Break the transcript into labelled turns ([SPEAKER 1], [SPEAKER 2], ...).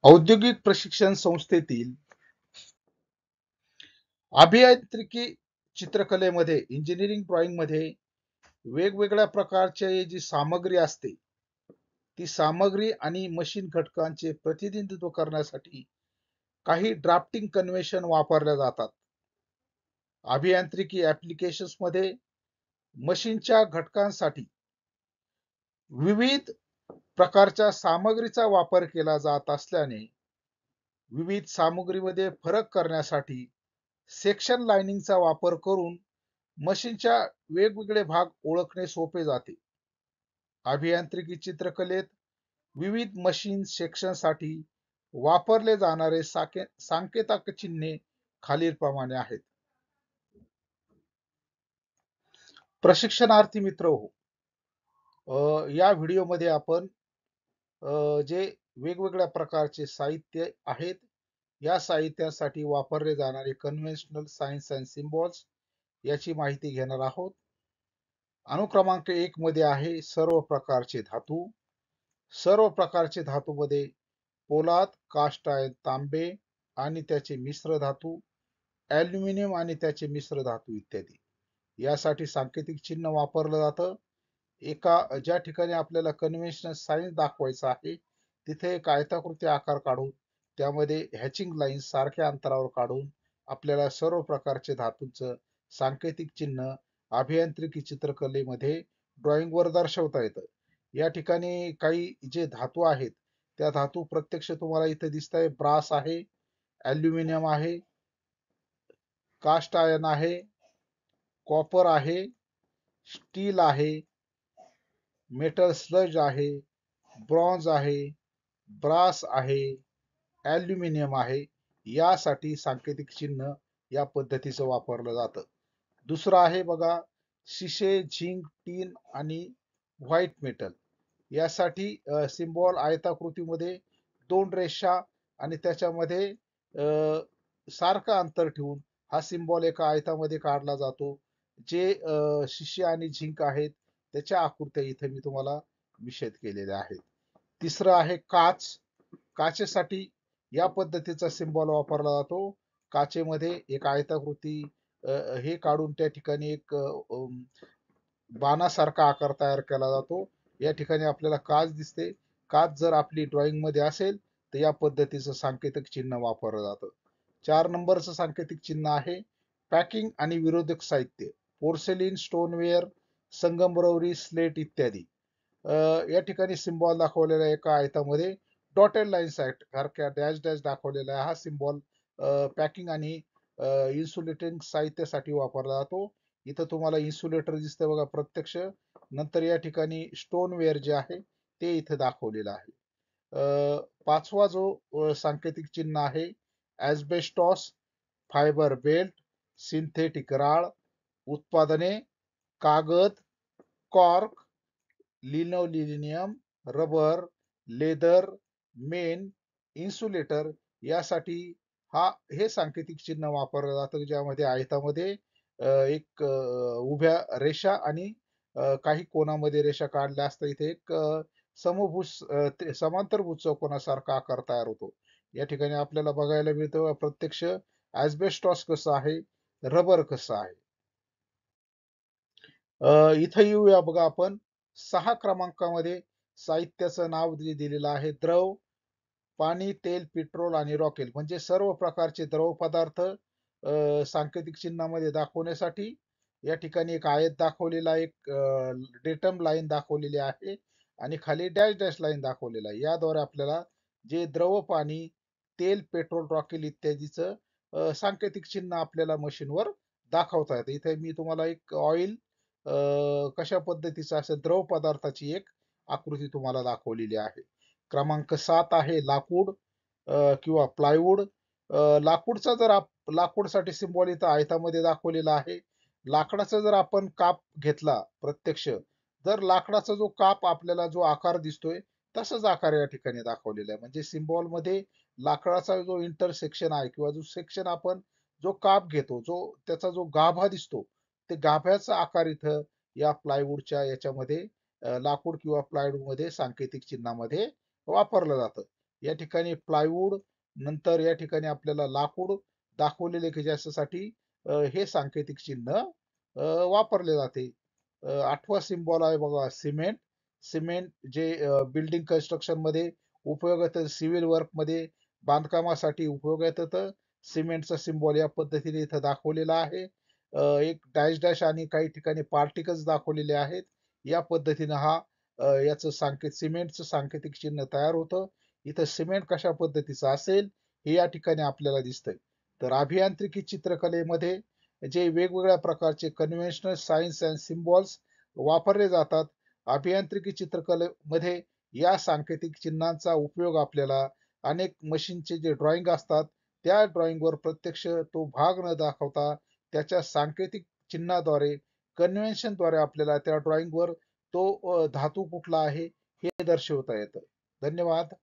[SPEAKER 1] औद्योगिक प्रशिक्षण संस्थेतील अभियांत्रिकी चित्रकलेमध्ये इंजिनिअरिंग ड्रॉइंग मध्ये वेगवेगळ्या प्रकारची जी सामग्री असते ती सामग्री आणि मशीन घटकांचे प्रतिनिधित्व करण्यासाठी काही ड्राफ्टिंग कन्व्हेन्शन वापरल्या जातात. अभियांत्रिकी ऍप्लिकेशन्स मध्ये मशीनच्या घटकांसाठी विविध प्रकारच्या सामग्रीचा वापर केला जात असल्याने विविध सामग्रीमध्ये फरक करण्यासाठी सेक्शन लाइनिंगचा वापर करून मशीनच्या वेगवेगळे भाग ओळखणे सोपे जाते. अभियांत्रिकी चित्रकलेत विविध मशीन सेक्शनसाठी वापरले जाणारे सांकेतिक चिन्हे खालीलप्रमाणे आहेत. प्रशिक्षणार्थी मित्र हो, या व्हिडिओमध्ये आपण जे वेगवेगळ्या प्रकारचे साहित्य आहेत या साहित्यासाठी वापरले जाणारे कन्व्हेन्शनल सायन्स अँड सिम्बॉल्स याची माहिती घेणार आहोत. अनुक्रमांक 1 मध्ये आहे सर्व प्रकारचे धातू. सर्व प्रकारचे धातूमध्ये पोलाद, कास्ट आयर्न, तांबे आणि त्याचे मिश्र धातू, ॲल्युमिनियम आणि त्याचे मिश्र धातू इत्यादी. यासाठी सांकेतिक चिन्ह वापरलं जातं. ज्या ठिकाणी आपल्याला कन्व्हेन्शनल सायन्स दाखवायचं आहे तिथे एक आयताकृती आकार काढून त्यामध्ये हॅचिंग लाईन्स सारख्या अंतरावर काढून आपल्याला सर्व प्रकारचे धातूंचं सांकेतिक चिन्ह अभियांत्रिकी चित्रकलेमध्ये ड्रॉइंगवर दर्शवता येतं. या ठिकाणी काही जे धातू आहेत त्या धातू प्रत्यक्ष तुम्हाला इथे दिसत आहे. ब्रास आहे, ॲल्युमिनियम आहे, कास्ट आयर्न आहे, कॉपर आहे, स्टील आहे, मेटल स्लज आहे, ब्रॉन्झ आहे, ब्रास आहे, ॲल्युमिनियम आहे. यासाठी सांकेतिक चिन्ह या पद्धतीचं वापरलं जातं. दुसरं आहे बघा शिसे, झिंक, टीन आणि व्हाईट मेटल. यासाठी सिम्बॉल आयताकृतीमध्ये 2 रेषा आणि त्याच्यामध्ये सारखं अंतर ठेवून हा सिम्बॉल एका आयतामध्ये काढला जातो. जे शिसे आणि झिंक आहेत त्याच्या आकृत्या इथे मी तुम्हाला विशद केलेल्या आहेत. तिसरं आहे काच. काचेसाठी या पद्धतीचा सिम्बॉल वापरला जातो. काचेमध्ये एक आयताकृती हे काढून त्या ठिकाणी एक बाणासारखा आकार तयार केला जातो. या ठिकाणी आपल्याला काच दिसते. काच जर आपली ड्रॉइंग मध्ये असेल तर या पद्धतीचं सांकेतिक चिन्ह वापरलं जातं. 4 नंबरचं सांकेतिक चिन्ह आहे पॅकिंग आणि विरोधक साहित्य. पोर्सेलिन, स्टोनवेअर, संगमरवरी, स्लेट इत्यादी. या ठिकाणी सिम्बॉल दाखवलेला एका आयतामध्ये डॉटेड लाईन सारख्या डॅश डॅश दाखवलेला हा सिम्बॉल पॅकिंग आणि इन्सुलेटिंग साहित्यासाठी वापरला जातो. इथं तुम्हाला इन्सुलेटर दिसतं बघा प्रत्यक्ष. नंतर या ठिकाणी स्टोनवेअर जे आहे ते इथं दाखवलेलं आहे. 5वा जो सांकेतिक चिन्ह आहे ॲस्बेस्टॉस, फायबर बेल्ट, सिंथेटिक राळ, उत्पादने, कागद, cork, linoleum, rubber, leather, main, insulator यासाठी हे सांकेतिक चिन्ह वापरलं जातं. ज्यामध्ये आयतामध्ये एक उभ्या रेषा आणि काही कोणामध्ये रेषा काढल्या असता इथे एक समांतरभुज चौकोनासारखा आकार तयार होतो. या ठिकाणी आपल्याला बघायला मिळतं प्रत्यक्ष ॲस्बेस्टॉस कसं आहे, रबर कसं आहे. इथं येऊया बघा आपण 6 क्रमांकामध्ये साहित्याचं नाव दिलेलं आहे द्रव, पाणी, तेल, पेट्रोल आणि रॉकेल म्हणजे सर्व प्रकारचे द्रव पदार्थ सांकेतिक चिन्हामध्ये दाखवण्यासाठी या ठिकाणी एक आयत दाखवलेला एक डेटम लाईन दाखवलेली आहे आणि खाली डॅश डॅश लाईन दाखवलेला आहे. याद्वारे आपल्याला जे द्रव, पाणी, तेल, पेट्रोल, रॉकेल इत्यादीचं सांकेतिक चिन्ह आपल्याला मशीनवर दाखवता येतं. इथे मी तुम्हाला एक ऑइल कशा पद्धतीचं असं द्रव पदार्थाची एक आकृती तुम्हाला दाखवलेली आहे. क्रमांक 7 आहे लाकूड किंवा प्लायवूड. लाकूडचा जर लाकूडसाठी सिम्बॉल इथं आयतामध्ये दाखवलेला आहे. लाकडाचा जर आपण काप घेतला प्रत्यक्ष जर लाकडाचा जो काप आपल्याला जो आकार दिसतोय तसाच आकार या ठिकाणी दाखवलेला आहे. म्हणजे सिम्बॉल मध्ये लाकडाचा जो इंटरसेक्शन आहे किंवा जो सेक्शन आपण जो काप घेतो जो त्याचा जो गाभा दिसतो ते गाभ्याचा आकार इथं या प्लायवूडच्या याच्यामध्ये लाकूड किंवा प्लायवूड मध्ये सांकेतिक चिन्हामध्ये वापरलं जातं. या ठिकाणी प्लायवूड, नंतर या ठिकाणी आपल्याला लाकूड दाखवलेले की ज्याच्यासाठी हे सांकेतिक चिन्ह वापरले जाते. 8वा सिम्बॉल आहे बघा सिमेंट. सिमेंट जे बिल्डिंग कन्स्ट्रक्शन मध्ये उपयोग येतं, सिव्हिल वर्क मध्ये बांधकामासाठी उपयोग येतं. सिमेंटचा सिम्बॉल या पद्धतीने इथं दाखवलेला आहे. एक डॅश डॅश आणि काही ठिकाणी पार्टिकल्स दाखवलेले आहेत. या पद्धतीनं याचं सिमेंटचं सांकेतिक चिन्ह तयार होतं. इथं सिमेंट कशा पद्धतीचं असेल हे या ठिकाणी आपल्याला दिसतंय. तर अभियांत्रिकी चित्रकलेमध्ये जे वेगवेगळ्या प्रकारचे कन्व्हेन्शनल सायन्स अँड सिम्बॉल्स वापरले जातात. अभियांत्रिकी चित्रकलेमध्ये या सांकेतिक चिन्हांचा उपयोग आपल्याला अनेक मशीनचे जे ड्रॉइंग असतात त्या ड्रॉइंगवर प्रत्यक्ष तो भाग न दाखवता त्याच्या सांकेतिक चिन्हाद्वारे कन्व्हेन्शनद्वारे आपल्याला त्या ड्रॉइंगवर तो धातू कुठला आहे हे दर्शवता येतं. धन्यवाद.